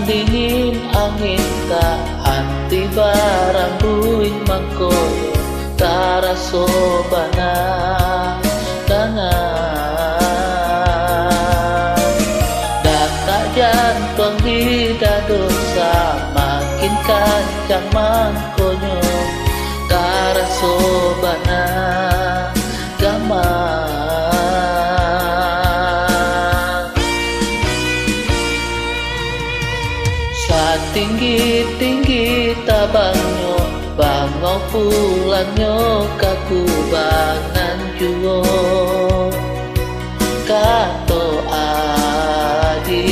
dingin angin ka hati barang buih mangkoyo taraso bana dangan data jantung di dosa makin kancang mangkonyo taraso bana gaman tinggi-tinggi tabangnya bango pulangnya kakubangan juo kato adi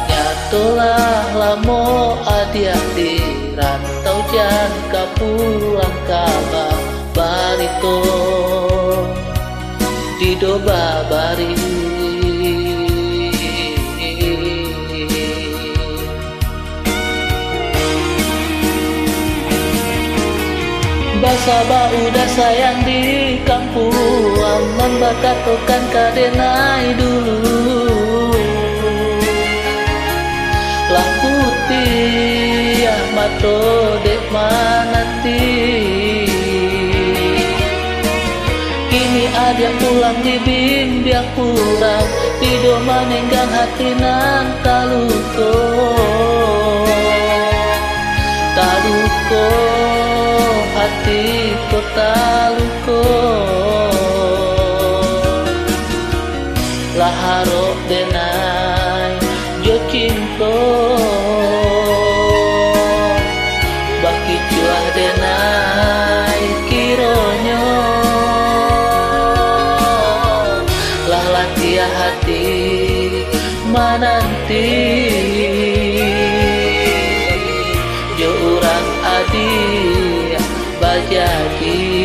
nyatolah lamo adia di rantau jangka pulang kabar barito di doba bari Basaba udah sayang di kampung membakatokan kadenai dulu lah putih ya mato dek manati kini ada pulang di bimbing kurang tidur manenggang hati nan taluko hati kota luko laharo denai jo cinto baki cuah denai kironyo lah latia hati mananti jo urang adi jadi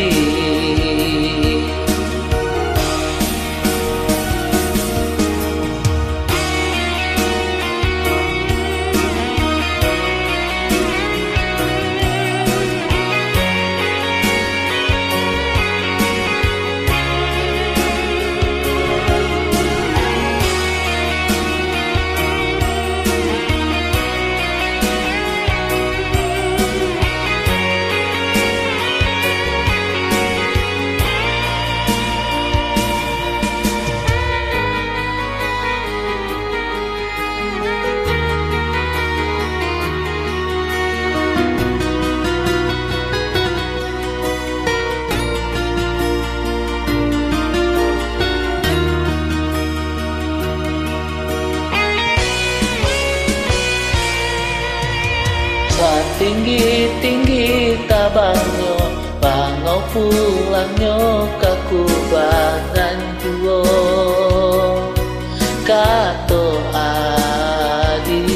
tinggi-tinggi tabangnya bangau pulangnya kakubangan juo kato adi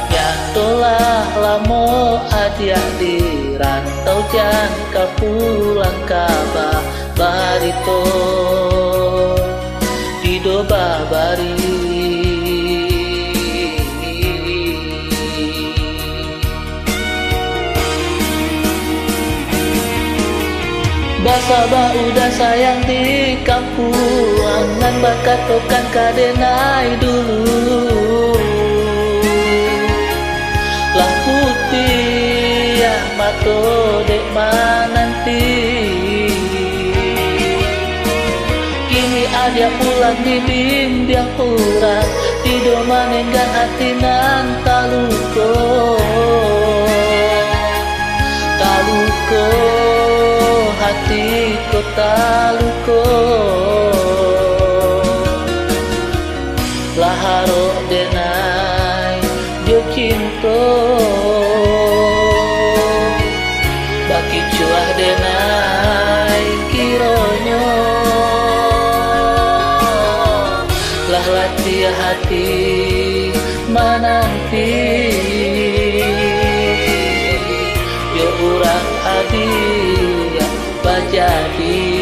nyatolah lamo adia di rantau jangka pulang kabar barito di doba bari Basaba udah sayang di kampung angan bakatokan kadenai dulu lah putih ya mato dek mananti kini ada pulang di bimbing kurang tidur manenggang hati nan taluko hati kota luko laharo denai jo cinto baki cuah denai kironyo lah latia hati mananti yo urang adi jadi